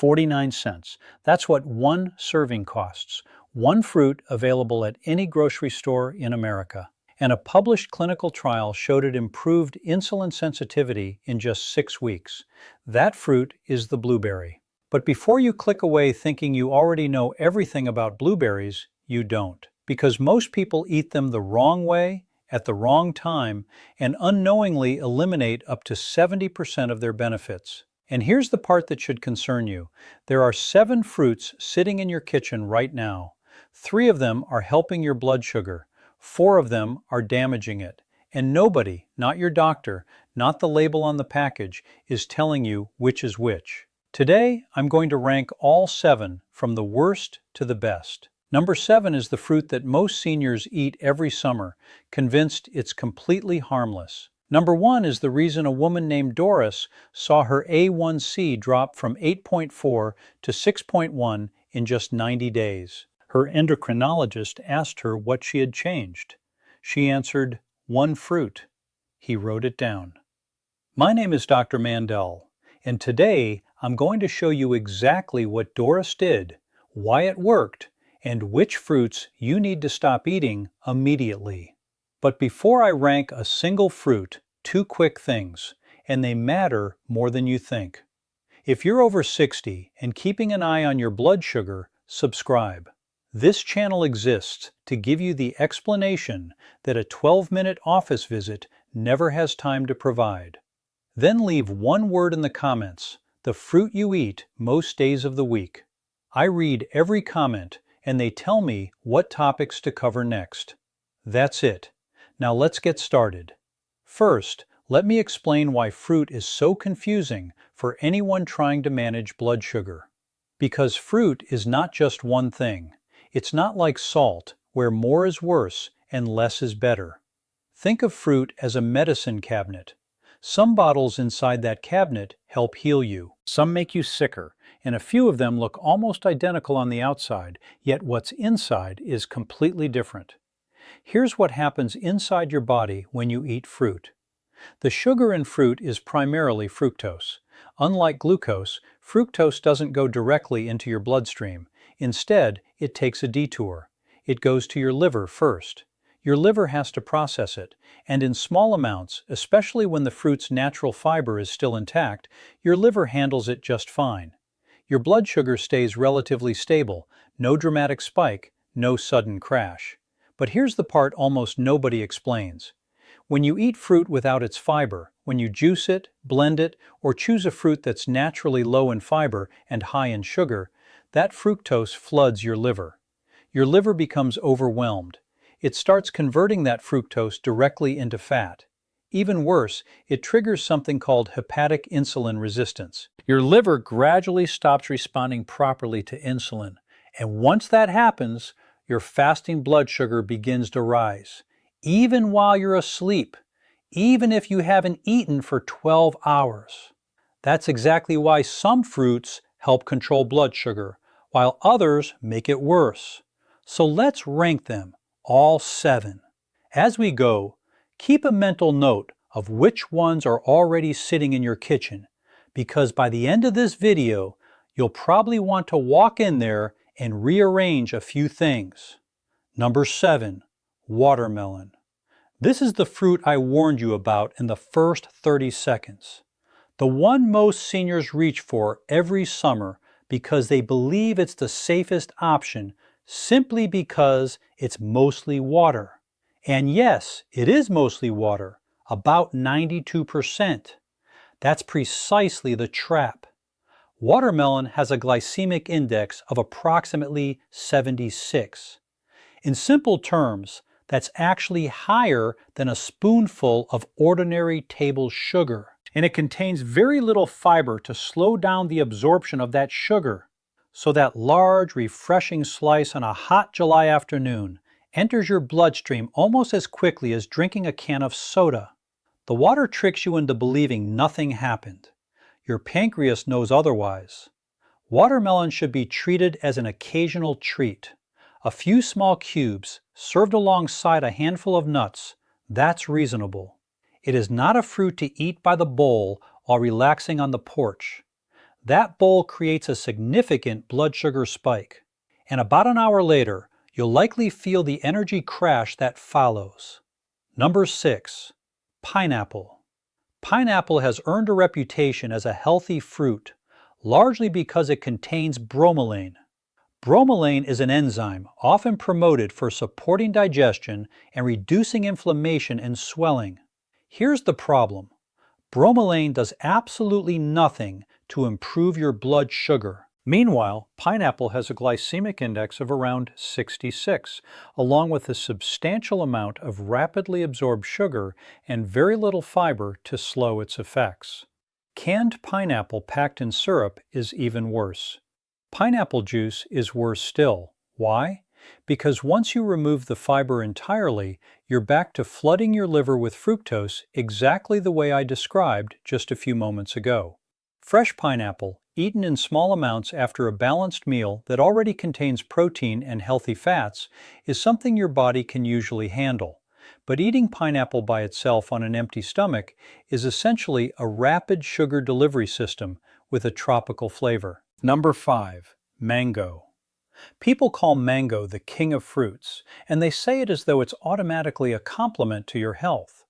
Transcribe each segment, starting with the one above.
49 cents. That's what one serving costs. One fruit available at any grocery store in America. And a published clinical trial showed it improved insulin sensitivity in just 6 weeks. That fruit is the blueberry. But before you click away thinking you already know everything about blueberries, you don't. Because most people eat them the wrong way, at the wrong time, and unknowingly eliminate up to 70% of their benefits. And here's the part that should concern you. There are 7 fruits sitting in your kitchen right now. 3 of them are helping your blood sugar. 4 of them are damaging it. And nobody, not your doctor, not the label on the package, is telling you which is which. Today, I'm going to rank all 7 from the worst to the best. Number 7 is the fruit that most seniors eat every summer, convinced it's completely harmless. Number 1 is the reason a woman named Doris saw her A1C drop from 8.4 to 6.1 in just 90 days. Her endocrinologist asked her what she had changed. She answered, "One fruit." He wrote it down. My name is Dr. Mandell, and today I'm going to show you exactly what Doris did, why it worked, and which fruits you need to stop eating immediately. But before I rank a single fruit, 2 quick things, and they matter more than you think. If you're over 60 and keeping an eye on your blood sugar, subscribe. This channel exists to give you the explanation that a 12-minute office visit never has time to provide. Then leave one word in the comments, the fruit you eat most days of the week. I read every comment and they tell me what topics to cover next. That's it. Now let's get started. First, let me explain why fruit is so confusing for anyone trying to manage blood sugar. Because fruit is not just one thing. It's not like salt, where more is worse and less is better. Think of fruit as a medicine cabinet. Some bottles inside that cabinet help heal you. Some make you sicker, and a few of them look almost identical on the outside, yet what's inside is completely different. Here's what happens inside your body when you eat fruit. The sugar in fruit is primarily fructose. Unlike glucose, fructose doesn't go directly into your bloodstream. Instead, it takes a detour. It goes to your liver first. Your liver has to process it, and in small amounts, especially when the fruit's natural fiber is still intact, your liver handles it just fine. Your blood sugar stays relatively stable, no dramatic spike, no sudden crash. But here's the part almost nobody explains. When you eat fruit without its fiber, when you juice it, blend it, or choose a fruit that's naturally low in fiber and high in sugar, that fructose floods your liver. Your liver becomes overwhelmed. It starts converting that fructose directly into fat. Even worse, it triggers something called hepatic insulin resistance. Your liver gradually stops responding properly to insulin, and once that happens, your fasting blood sugar begins to rise, even while you're asleep, even if you haven't eaten for 12 hours. That's exactly why some fruits help control blood sugar, while others make it worse. So let's rank them, all 7. As we go, keep a mental note of which ones are already sitting in your kitchen, because by the end of this video, you'll probably want to walk in there and rearrange a few things. Number 7, watermelon. This is the fruit I warned you about in the first 30 seconds. The one most seniors reach for every summer because they believe it's the safest option simply because it's mostly water. And yes, it is mostly water, about 92%. That's precisely the trap. Watermelon has a glycemic index of approximately 76. In simple terms, that's actually higher than a spoonful of ordinary table sugar. And it contains very little fiber to slow down the absorption of that sugar. So that large, refreshing slice on a hot July afternoon enters your bloodstream almost as quickly as drinking a can of soda. The water tricks you into believing nothing happened. Your pancreas knows otherwise. Watermelon should be treated as an occasional treat. A few small cubes, served alongside a handful of nuts, that's reasonable. It is not a fruit to eat by the bowl while relaxing on the porch. That bowl creates a significant blood sugar spike, and about an hour later, you'll likely feel the energy crash that follows. Number 6. Pineapple. Pineapple has earned a reputation as a healthy fruit, largely because it contains bromelain. Bromelain is an enzyme often promoted for supporting digestion and reducing inflammation and swelling. Here's the problem. Bromelain does absolutely nothing to improve your blood sugar. Meanwhile, pineapple has a glycemic index of around 66, along with a substantial amount of rapidly absorbed sugar and very little fiber to slow its effects. Canned pineapple packed in syrup is even worse. Pineapple juice is worse still. Why? Because once you remove the fiber entirely, you're back to flooding your liver with fructose exactly the way I described just a few moments ago. Fresh pineapple, eaten in small amounts after a balanced meal that already contains protein and healthy fats, is something your body can usually handle. But eating pineapple by itself on an empty stomach is essentially a rapid sugar delivery system with a tropical flavor. Number 5. Mango. People call mango the king of fruits, and they say it as though it's automatically a complement to your health.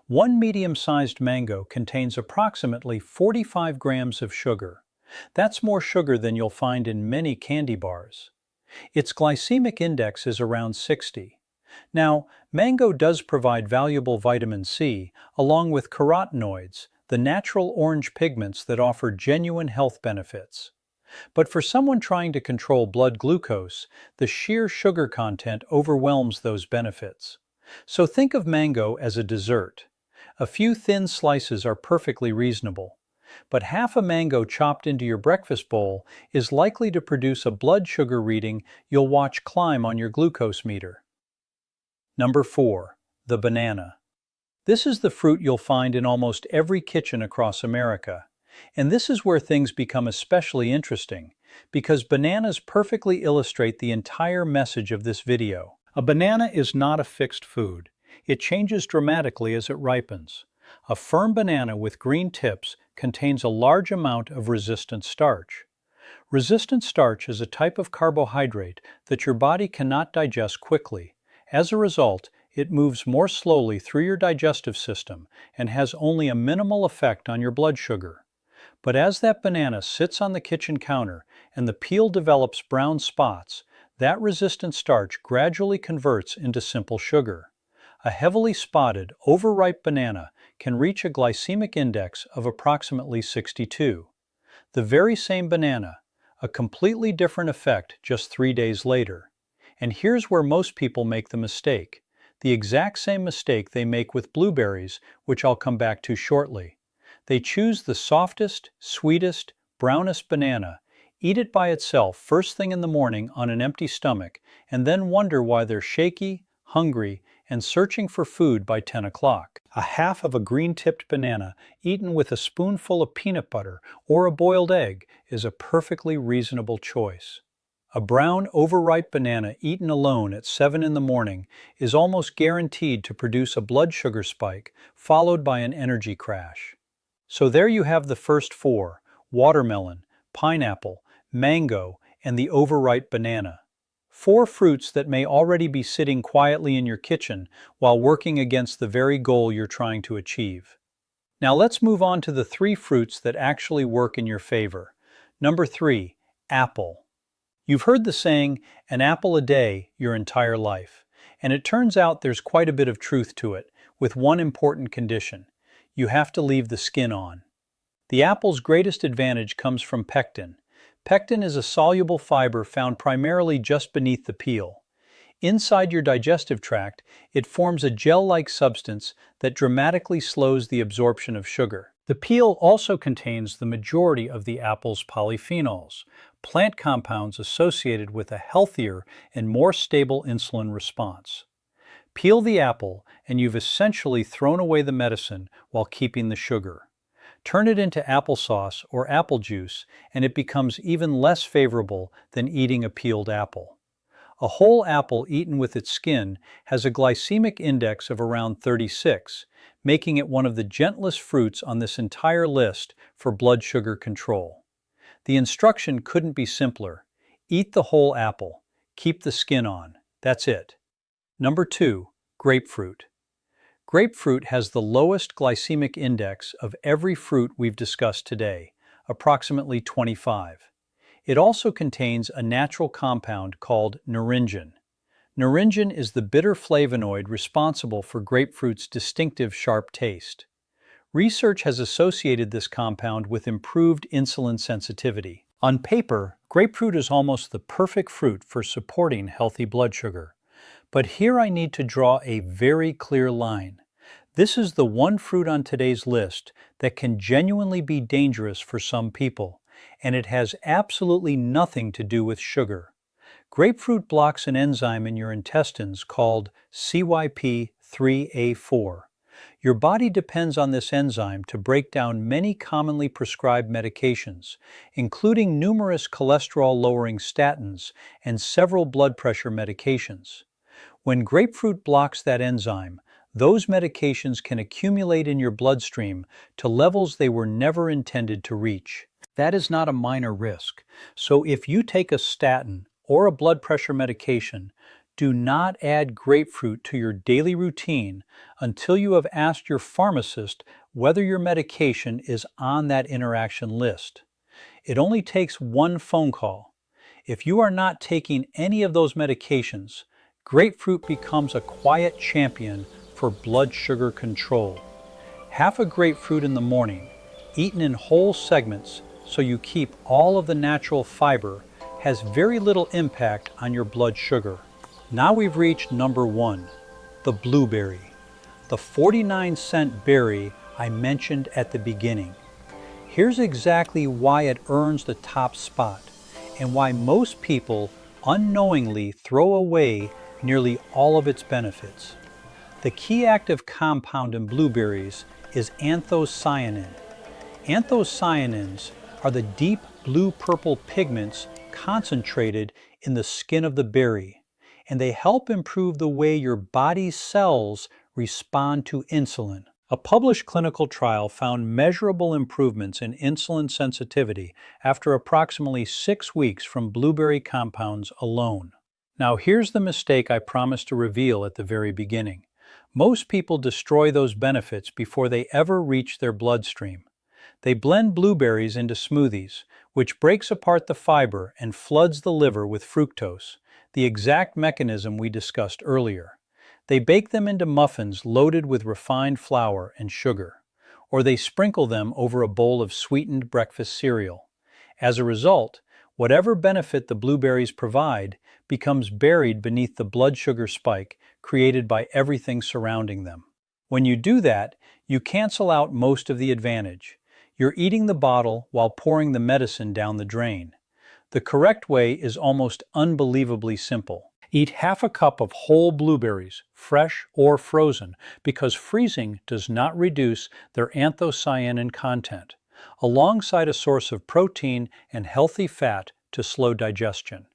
One medium-sized mango contains approximately 45 grams of sugar. That's more sugar than you'll find in many candy bars. Its glycemic index is around 60. Now, mango does provide valuable vitamin C, along with carotenoids, the natural orange pigments that offer genuine health benefits. But for someone trying to control blood glucose, the sheer sugar content overwhelms those benefits. So think of mango as a dessert. A few thin slices are perfectly reasonable. But half a mango chopped into your breakfast bowl is likely to produce a blood sugar reading you'll watch climb on your glucose meter. Number 4. The banana. This is the fruit you'll find in almost every kitchen across America. And this is where things become especially interesting, because bananas perfectly illustrate the entire message of this video. A banana is not a fixed food. It changes dramatically as it ripens. A firm banana with green tips contains a large amount of resistant starch. Resistant starch is a type of carbohydrate that your body cannot digest quickly. As a result, it moves more slowly through your digestive system and has only a minimal effect on your blood sugar. But as that banana sits on the kitchen counter and the peel develops brown spots, that resistant starch gradually converts into simple sugar. A heavily spotted, overripe banana can reach a glycemic index of approximately 62. The very same banana, a completely different effect just 3 days later. And here's where most people make the mistake. The exact same mistake they make with blueberries, which I'll come back to shortly. They choose the softest, sweetest, brownest banana, eat it by itself first thing in the morning on an empty stomach, and then wonder why they're shaky, hungry, and searching for food by 10 o'clock. A half of a green-tipped banana eaten with a spoonful of peanut butter or a boiled egg is a perfectly reasonable choice. A brown, overripe banana eaten alone at 7 in the morning is almost guaranteed to produce a blood sugar spike, followed by an energy crash. So there you have the first 4: watermelon, pineapple, mango, and the overripe banana. 4 fruits that may already be sitting quietly in your kitchen while working against the very goal you're trying to achieve. Now let's move on to the 3 fruits that actually work in your favor. Number 3, apple. You've heard the saying, an apple a day, your entire life. And it turns out there's quite a bit of truth to it, with one important condition. You have to leave the skin on. The apple's greatest advantage comes from pectin. Pectin is a soluble fiber found primarily just beneath the peel. Inside your digestive tract, it forms a gel-like substance that dramatically slows the absorption of sugar. The peel also contains the majority of the apple's polyphenols, plant compounds associated with a healthier and more stable insulin response. Peel the apple, and you've essentially thrown away the medicine while keeping the sugar. Turn it into applesauce or apple juice, and it becomes even less favorable than eating a peeled apple. A whole apple eaten with its skin has a glycemic index of around 36, making it one of the gentlest fruits on this entire list for blood sugar control. The instruction couldn't be simpler. Eat the whole apple. Keep the skin on. That's it. Number 2. Grapefruit. Grapefruit has the lowest glycemic index of every fruit we've discussed today, approximately 25. It also contains a natural compound called naringin. Naringin is the bitter flavonoid responsible for grapefruit's distinctive sharp taste. Research has associated this compound with improved insulin sensitivity. On paper, grapefruit is almost the perfect fruit for supporting healthy blood sugar. But here I need to draw a very clear line. This is the one fruit on today's list that can genuinely be dangerous for some people, and it has absolutely nothing to do with sugar. Grapefruit blocks an enzyme in your intestines called CYP3A4. Your body depends on this enzyme to break down many commonly prescribed medications, including numerous cholesterol-lowering statins and several blood pressure medications. When grapefruit blocks that enzyme, those medications can accumulate in your bloodstream to levels they were never intended to reach. That is not a minor risk, so if you take a statin or a blood pressure medication, do not add grapefruit to your daily routine until you have asked your pharmacist whether your medication is on that interaction list. It only takes one phone call. If you are not taking any of those medications, grapefruit becomes a quiet champion for blood sugar control. Half a grapefruit in the morning, eaten in whole segments so you keep all of the natural fiber, has very little impact on your blood sugar. Now we've reached number 1, the blueberry, the 49-cent berry I mentioned at the beginning. Here's exactly why it earns the top spot and why most people unknowingly throw away nearly all of its benefits. The key active compound in blueberries is anthocyanin. Anthocyanins are the deep blue-purple pigments concentrated in the skin of the berry, and they help improve the way your body's cells respond to insulin. A published clinical trial found measurable improvements in insulin sensitivity after approximately 6 weeks from blueberry compounds alone. Now here's the mistake I promised to reveal at the very beginning. Most people destroy those benefits before they ever reach their bloodstream. They blend blueberries into smoothies, which breaks apart the fiber and floods the liver with fructose, the exact mechanism we discussed earlier. They bake them into muffins loaded with refined flour and sugar, or they sprinkle them over a bowl of sweetened breakfast cereal. As a result, whatever benefit the blueberries provide becomes buried beneath the blood sugar spike created by everything surrounding them. When you do that, you cancel out most of the advantage. You're eating the bottle while pouring the medicine down the drain. The correct way is almost unbelievably simple. Eat half a cup of whole blueberries, fresh or frozen, because freezing does not reduce their anthocyanin content, alongside a source of protein and healthy fat to slow digestion.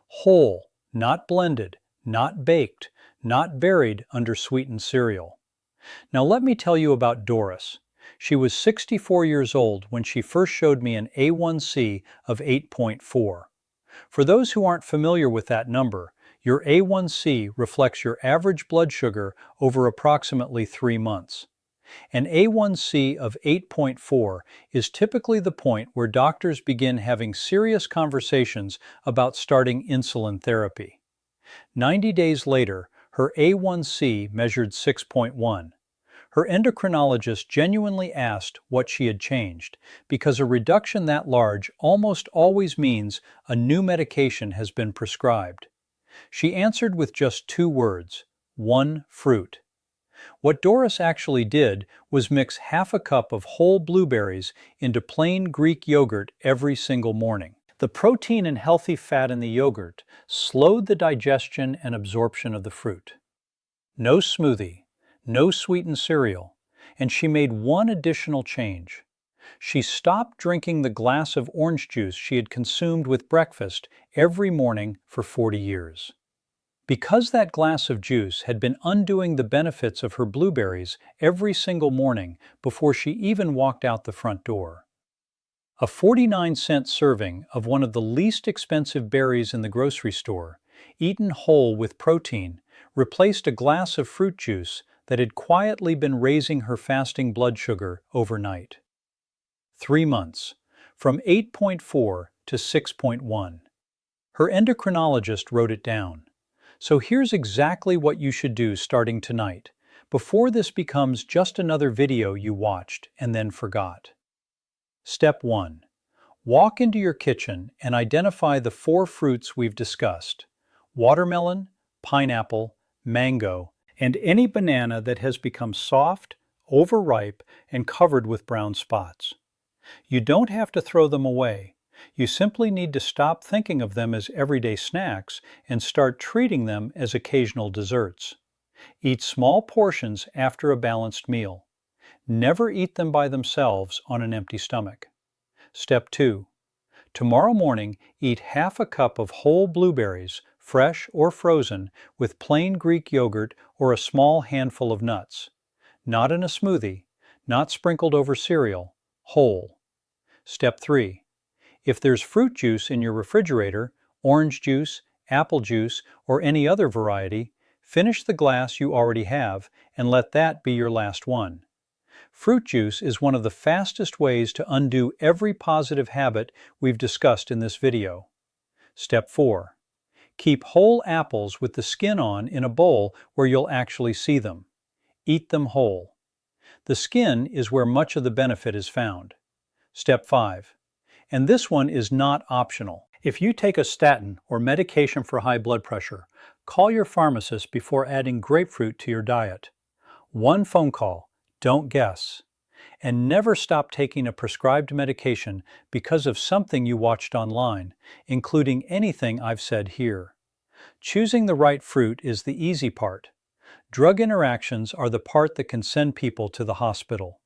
Whole, not blended, not baked, not buried under sweetened cereal. Now let me tell you about Doris. She was 64 years old when she first showed me an A1C of 8.4. For those who aren't familiar with that number, your A1C reflects your average blood sugar over approximately 3 months. An A1C of 8.4 is typically the point where doctors begin having serious conversations about starting insulin therapy. 90 days later, her A1C measured 6.1. Her endocrinologist genuinely asked what she had changed, because a reduction that large almost always means a new medication has been prescribed. She answered with just 2 words: one fruit. What Doris actually did was mix half a cup of whole blueberries into plain Greek yogurt every single morning. The protein and healthy fat in the yogurt slowed the digestion and absorption of the fruit. No smoothie, no sweetened cereal, and she made one additional change. She stopped drinking the glass of orange juice she had consumed with breakfast every morning for 40 years. Because that glass of juice had been undoing the benefits of her blueberries every single morning before she even walked out the front door. A 49-cent serving of one of the least expensive berries in the grocery store, eaten whole with protein, replaced a glass of fruit juice that had quietly been raising her fasting blood sugar overnight. 3 months, from 8.4 to 6.1. Her endocrinologist wrote it down. So here's exactly what you should do starting tonight, before this becomes just another video you watched and then forgot. Step 1. Walk into your kitchen and identify the 4 fruits we've discussed: watermelon, pineapple, mango, and any banana that has become soft, overripe, and covered with brown spots. You don't have to throw them away. You simply need to stop thinking of them as everyday snacks and start treating them as occasional desserts. Eat small portions after a balanced meal. Never eat them by themselves on an empty stomach. Step 2. Tomorrow morning, eat half a cup of whole blueberries, fresh or frozen, with plain Greek yogurt or a small handful of nuts. Not in a smoothie, not sprinkled over cereal, whole. Step 3. If there's fruit juice in your refrigerator, orange juice, apple juice, or any other variety, finish the glass you already have and let that be your last one. Fruit juice is one of the fastest ways to undo every positive habit we've discussed in this video. Step 4. Keep whole apples with the skin on in a bowl where you'll actually see them. Eat them whole. The skin is where much of the benefit is found. Step 5. And this one is not optional. If you take a statin or medication for high blood pressure, call your pharmacist before adding grapefruit to your diet. One phone call, don't guess. And never stop taking a prescribed medication because of something you watched online, including anything I've said here. Choosing the right fruit is the easy part. Drug interactions are the part that can send people to the hospital.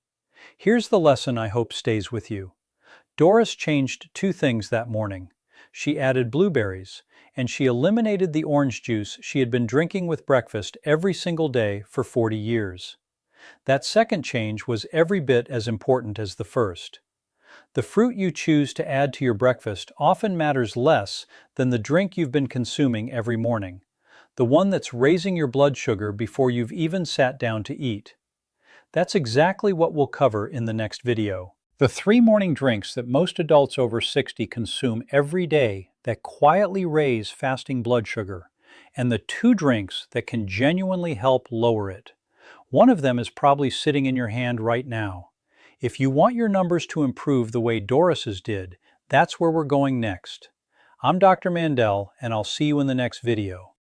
Here's the lesson I hope stays with you. Doris changed 2 things that morning. She added blueberries, and she eliminated the orange juice she had been drinking with breakfast every single day for 40 years. That second change was every bit as important as the first. The fruit you choose to add to your breakfast often matters less than the drink you've been consuming every morning, the one that's raising your blood sugar before you've even sat down to eat. That's exactly what we'll cover in the next video. The 3 morning drinks that most adults over 60 consume every day that quietly raise fasting blood sugar, and the 2 drinks that can genuinely help lower it. One of them is probably sitting in your hand right now. If you want your numbers to improve the way Doris's did, that's where we're going next. I'm Dr. Mandell, and I'll see you in the next video.